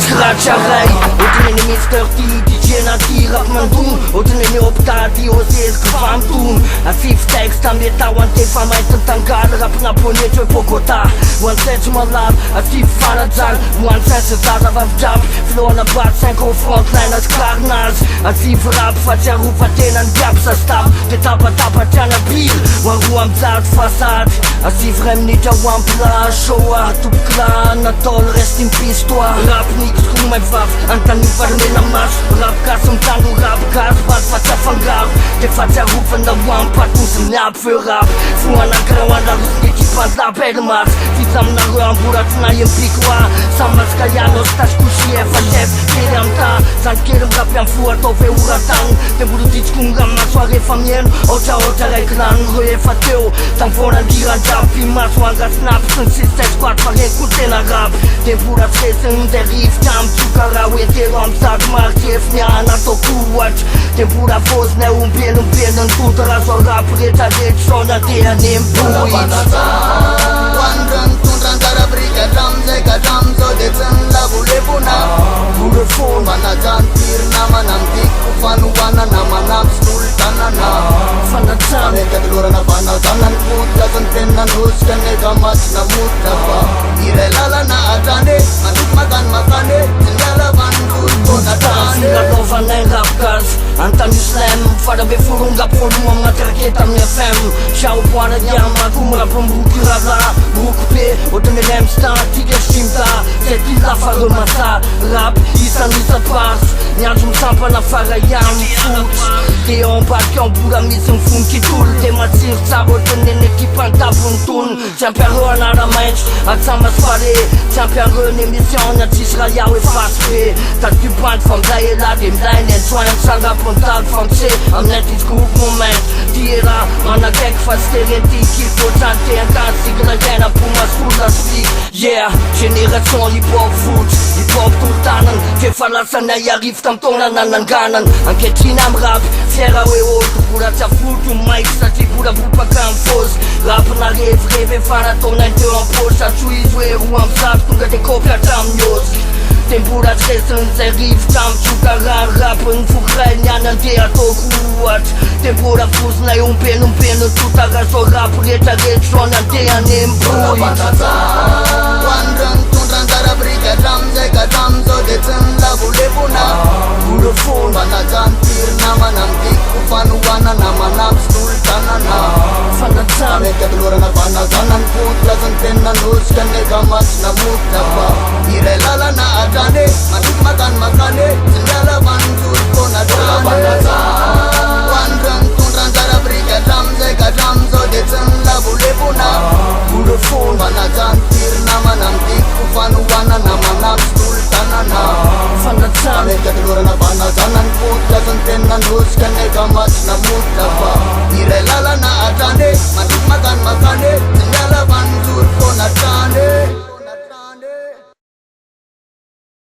scratch array Oten in Mr. T, DJ Nati rap mandun Oten in optati o zezky famton Asif text amle tawan te famaitan tangal Rap naponetro e Bogota Hoantsaiky malab, asif fanajal Hoantsaiky zaza vavidrapy Filohana baty 5 au frontline as clarnage Asif rap fatsiarova tena ny biaby sa stap De tapatapatriana pile Hoaroa amjaty fasady Asif ray minitra ho ampla showa Topokla natao le rest in peace toi Rap nikitro may vavy Antany varimena maso Rap gasy mitandro rap gasy Valy fatsafangaro De fatsiarovana ho ampatonzy miaby feu rap Foanakirao andarosy ekipandlap elmas Vita aminareo amboratrona empikoa Samasika iano stasy kosi efa chef Kely amta Zany kely mirapy am fo atao ve oratagno De mbolo ditiko ngamaso arefa mieno Otra raiky rano reo efa teo Tamy voanandiran-drapy maso angasinapi Sy ny sistesquat fareko tena rap De mboratsesiny de rivika mitsoka raha oetero am sady marikefy niana ataoko ohatry De mbora fôzina ombelombenony tota raha zao rap retraretra Saona te anembohitra Wandrön tundran gara brika dram zeka dram zo de tsen la bule puna Bule fon Manajan tir nama nam diku fanuana nama nam sultana na Fanatsan Mereka telura na panasanan putra sentenan huskan ega mas na mutapa Ire lala na atane Manuk makan makane Senjala bantu kona tane Singadovana ny rapgas Antany slam Fara be forongap folo amina raketa amin'ny FM Shaopoana diamako mirapa miroky raha Roky be Otrany lemsta tika simta Zay ty lafareo masa Rap isanisa paso Niandro misampana fara ihany fotsy De ao ambadika ao mbola misy mifoninkitolo De matsiro tsara otrany ny ekipa antapony tono Tsy ampiareo anara-maitso Atsamasy fare Tsy ampiareo ny émission Natsisy raha iaho efasy be Tady panty fa milay ela de milay ny ansoiny Sangapontaly fa mise aminay ty groupe moment Ty raha manakaiky fa stérétique Il faut chanter un cas siglagena pour masolo speak Yeah, génération hip-hop foot Hip-hop toltanana Fefa lasanay arivo tam taona nananganana Ankehitriny am rap Fiera hoe olo Mbola tsy afoto maiky satria mbola vopaka am fosy Rap narevirevy efa nataonay teo am-posy Satro izy hoe roa am'zato tonga de kopy hatramin'ny ozika De mbola tresiny zay rivotra mitsoka rano rapiny fokiray niany andeha ataoko ohatra De mbola fosinay ompenompeno tota raha zao rap retraretra zao nandeha anembohitra Wandrön tundran gara brika dram zeka dram zo de tsen la bule puna Bule fon Manajan tir nama nam diku fanuana nama nam sultana na Fanatsan Mereka telura na panasanan putra sentenan huskan ega mas na mutapa Ire lala na atane Manuk makan makane Senjala bantu kona tane Wandrön tundran gara brika dram zeka dram zo de tsen la bule puna Bule fon Manajan tir nama nam diku fanuana nama nam sultana na Fanatsan Mereka telura na panasanan putra sentenan huskan ega mas na mutapa Ire lala na atane Manuk makan makane Senjala bantu kona tane